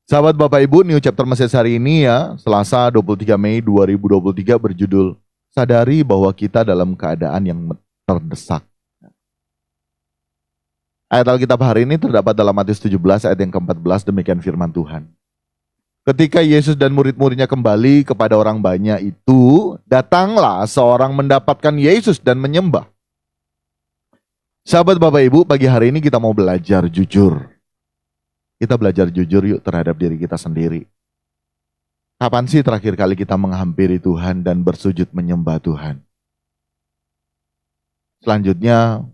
Sahabat Bapak Ibu, New Chapter Message hari ini ya, Selasa 23 Mei 2023 berjudul Sadari bahwa kita dalam keadaan yang terdesak. Ayat Alkitab hari ini terdapat dalam Matius 17 ayat yang ke-14, demikian firman Tuhan. Ketika Yesus dan murid-muridnya kembali kepada orang banyak itu, datanglah seorang mendapatkan Yesus dan menyembah. Sahabat Bapak Ibu, pagi hari ini kita mau belajar jujur. Kita belajar jujur yuk terhadap diri kita sendiri. Kapan sih terakhir kali kita menghampiri Tuhan dan bersujud menyembah Tuhan? Selanjutnya,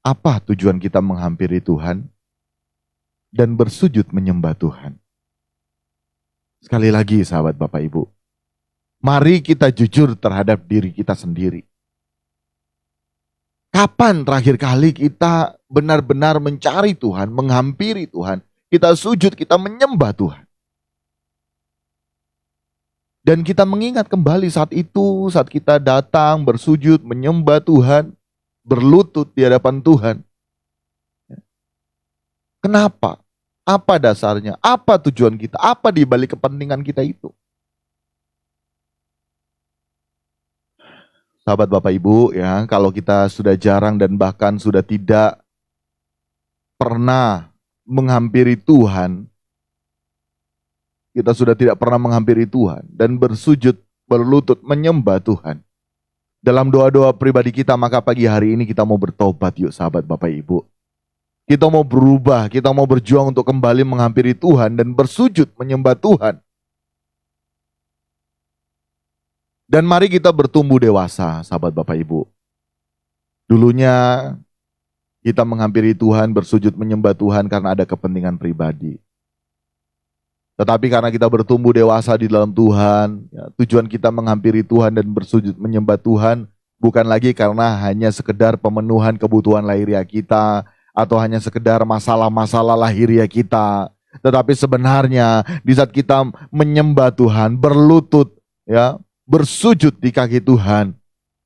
apa tujuan kita menghampiri Tuhan dan bersujud menyembah Tuhan? Sekali lagi sahabat Bapak Ibu, mari kita jujur terhadap diri kita sendiri. Kapan terakhir kali kita benar-benar mencari Tuhan, menghampiri Tuhan, kita sujud, kita menyembah Tuhan. Dan kita mengingat kembali saat itu, saat kita datang bersujud, menyembah Tuhan, berlutut di hadapan Tuhan. Kenapa? Apa dasarnya? Apa tujuan kita? Apa di balik kepentingan kita itu? Sahabat Bapak Ibu ya, kalau kita sudah jarang dan bahkan sudah tidak pernah menghampiri Tuhan, kita sudah tidak pernah menghampiri Tuhan dan bersujud, berlutut, menyembah Tuhan dalam doa-doa pribadi kita, maka pagi hari ini kita mau bertobat yuk sahabat Bapak Ibu. Kita mau berubah, kita mau berjuang untuk kembali menghampiri Tuhan dan bersujud menyembah Tuhan. Dan mari kita bertumbuh dewasa, sahabat Bapak Ibu. Dulunya kita menghampiri Tuhan, bersujud menyembah Tuhan karena ada kepentingan pribadi. Tetapi karena kita bertumbuh dewasa di dalam Tuhan, ya, tujuan kita menghampiri Tuhan dan bersujud menyembah Tuhan bukan lagi karena hanya sekedar pemenuhan kebutuhan lahiriah kita atau hanya sekedar masalah-masalah lahiriah kita. Tetapi sebenarnya di saat kita menyembah Tuhan, berlutut, ya, bersujud di kaki Tuhan,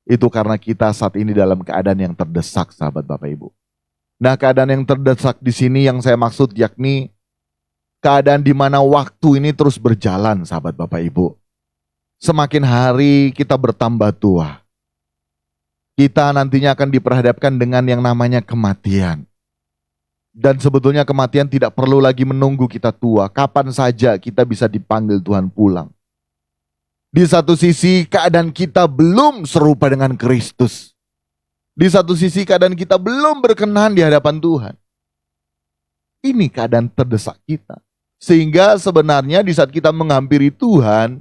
itu karena kita saat ini dalam keadaan yang terdesak, sahabat Bapak Ibu. Nah, keadaan yang terdesak di sini yang saya maksud yakni keadaan di mana waktu ini terus berjalan, sahabat Bapak Ibu. Semakin hari kita bertambah tua. Kita nantinya akan diperhadapkan dengan yang namanya kematian. Dan sebetulnya kematian tidak perlu lagi menunggu kita tua. Kapan saja kita bisa dipanggil Tuhan pulang. Di satu sisi keadaan kita belum serupa dengan Kristus. Di satu sisi keadaan kita belum berkenan di hadapan Tuhan. Ini keadaan terdesak kita. Sehingga sebenarnya di saat kita menghampiri Tuhan,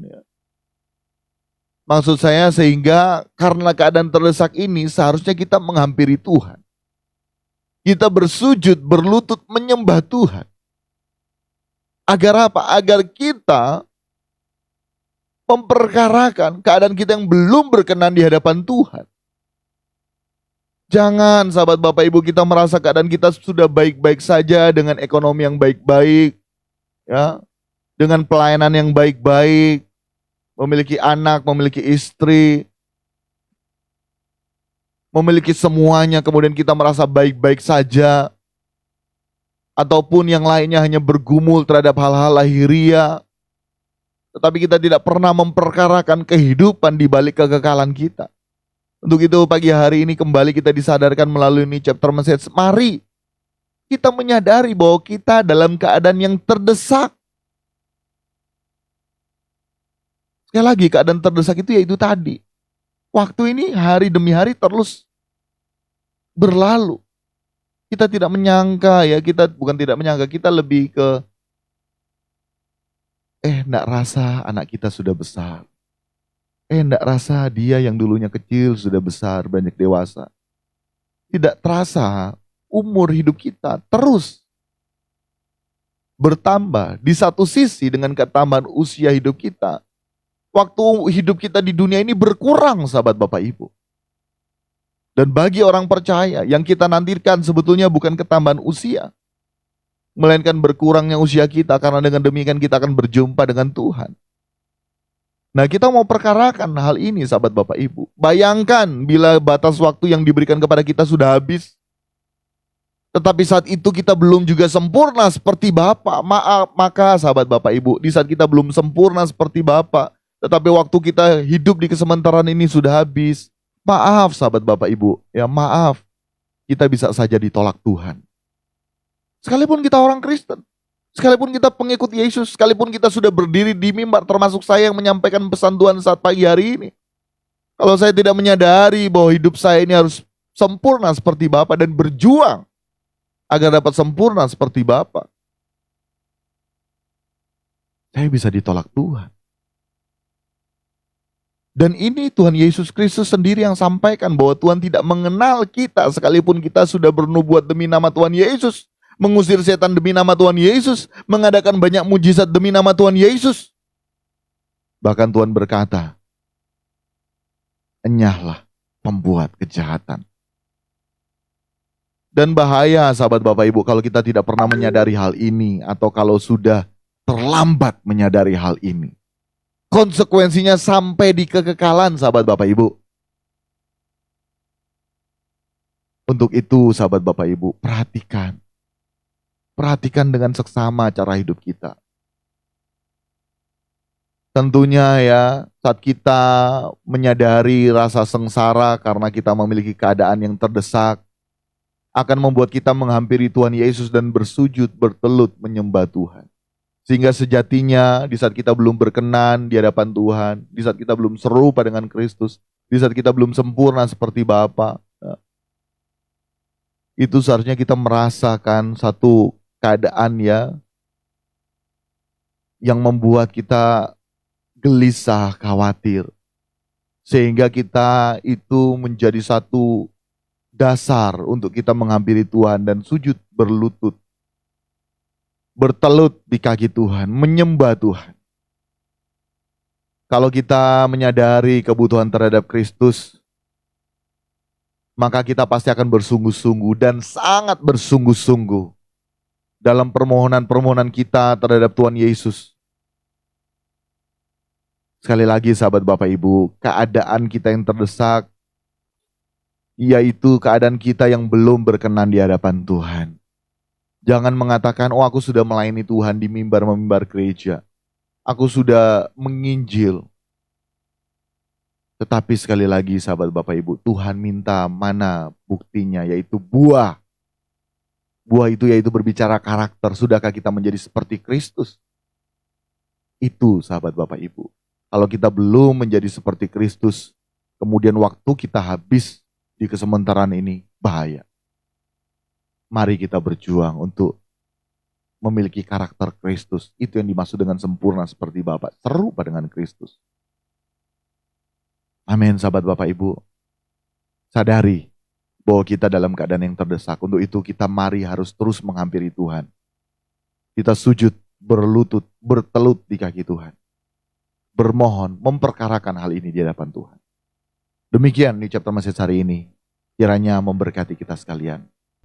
maksud saya sehingga karena keadaan terdesak ini seharusnya kita menghampiri Tuhan. Kita bersujud, berlutut menyembah Tuhan. Agar apa? Agar kita memperkarakan keadaan kita yang belum berkenan di hadapan Tuhan. Jangan sahabat Bapak Ibu kita merasa keadaan kita sudah baik-baik saja dengan ekonomi yang baik-baik, ya, dengan pelayanan yang baik-baik, memiliki anak, memiliki istri, memiliki semuanya, kemudian kita merasa baik-baik saja, ataupun yang lainnya hanya bergumul terhadap hal-hal lahiriah. Tetapi kita tidak pernah memperkarakan kehidupan di balik kekekalan kita. Untuk itu pagi hari ini kembali kita disadarkan melalui ini chapter message. Mari kita menyadari bahwa kita dalam keadaan yang terdesak. Sekali lagi keadaan terdesak itu yaitu tadi. Waktu ini hari demi hari terus berlalu. Kita tidak menyangka ya, kita bukan tidak menyangka, kita lebih ke enggak rasa anak kita sudah besar. Enggak rasa dia yang dulunya kecil sudah besar, banyak dewasa. Tidak terasa umur hidup kita terus bertambah. Di satu sisi dengan ketambahan usia hidup kita, waktu hidup kita di dunia ini berkurang sahabat Bapak Ibu. Dan bagi orang percaya, yang kita nantikan sebetulnya bukan ketambahan usia, melainkan berkurangnya usia kita, karena dengan demikian kita akan berjumpa dengan Tuhan. Nah, kita mau perkarakan hal ini sahabat Bapak Ibu. Bayangkan bila batas waktu yang diberikan kepada kita sudah habis. Tetapi saat itu kita belum juga sempurna seperti Bapa. Maaf, maka sahabat Bapak Ibu, di saat kita belum sempurna seperti Bapa, tetapi waktu kita hidup di kesementaraan ini sudah habis. Maaf sahabat Bapak Ibu, ya maaf. Kita bisa saja ditolak Tuhan. Sekalipun kita orang Kristen, sekalipun kita pengikut Yesus, sekalipun kita sudah berdiri di mimbar, termasuk saya yang menyampaikan pesan Tuhan saat pagi hari ini. Kalau saya tidak menyadari bahwa hidup saya ini harus sempurna seperti Bapa dan berjuang agar dapat sempurna seperti Bapa, saya bisa ditolak Tuhan. Dan ini Tuhan Yesus Kristus sendiri yang sampaikan bahwa Tuhan tidak mengenal kita sekalipun kita sudah bernubuat demi nama Tuhan Yesus, mengusir setan demi nama Tuhan Yesus, mengadakan banyak mujizat demi nama Tuhan Yesus. Bahkan Tuhan berkata, enyahlah pembuat kejahatan. Dan bahaya sahabat Bapak Ibu kalau kita tidak pernah menyadari hal ini atau kalau sudah terlambat menyadari hal ini. Konsekuensinya sampai di kekekalan sahabat Bapak Ibu. Untuk itu sahabat Bapak Ibu, perhatikan. Perhatikan dengan seksama cara hidup kita. Tentunya ya, saat kita menyadari rasa sengsara karena kita memiliki keadaan yang terdesak, akan membuat kita menghampiri Tuhan Yesus dan bersujud, bertelut, menyembah Tuhan. Sehingga sejatinya di saat kita belum berkenan di hadapan Tuhan, di saat kita belum serupa dengan Kristus, di saat kita belum sempurna seperti Bapa, itu seharusnya kita merasakan satu keadaan ya yang membuat kita gelisah, khawatir. Sehingga kita itu menjadi satu dasar untuk kita menghampiri Tuhan dan sujud berlutut, bertelut di kaki Tuhan, menyembah Tuhan. Kalau kita menyadari kebutuhan terhadap Kristus, maka kita pasti akan bersungguh-sungguh dan sangat bersungguh-sungguh dalam permohonan-permohonan kita terhadap Tuhan Yesus. Sekali lagi sahabat Bapak Ibu, keadaan kita yang terdesak, yaitu keadaan kita yang belum berkenan di hadapan Tuhan. Jangan mengatakan, oh aku sudah melayani Tuhan di mimbar-mimbar gereja. Aku sudah menginjil. Tetapi sekali lagi sahabat Bapak Ibu, Tuhan minta mana buktinya, yaitu buah. Buah itu yaitu berbicara karakter. Sudahkah kita menjadi seperti Kristus? Itu sahabat Bapak Ibu. Kalau kita belum menjadi seperti Kristus, kemudian waktu kita habis di kesementaraan ini, bahaya. Mari kita berjuang untuk memiliki karakter Kristus. Itu yang dimaksud dengan sempurna seperti Bapa, serupa dengan Kristus. Amin sahabat Bapak Ibu. Sadari bahwa kita dalam keadaan yang terdesak. Untuk itu kita mari harus terus menghampiri Tuhan. Kita sujud, berlutut, bertelut di kaki Tuhan. Bermohon, memperkarakan hal ini di hadapan Tuhan. Demikian di chapter message hari ini. Kiranya memberkati kita sekalian.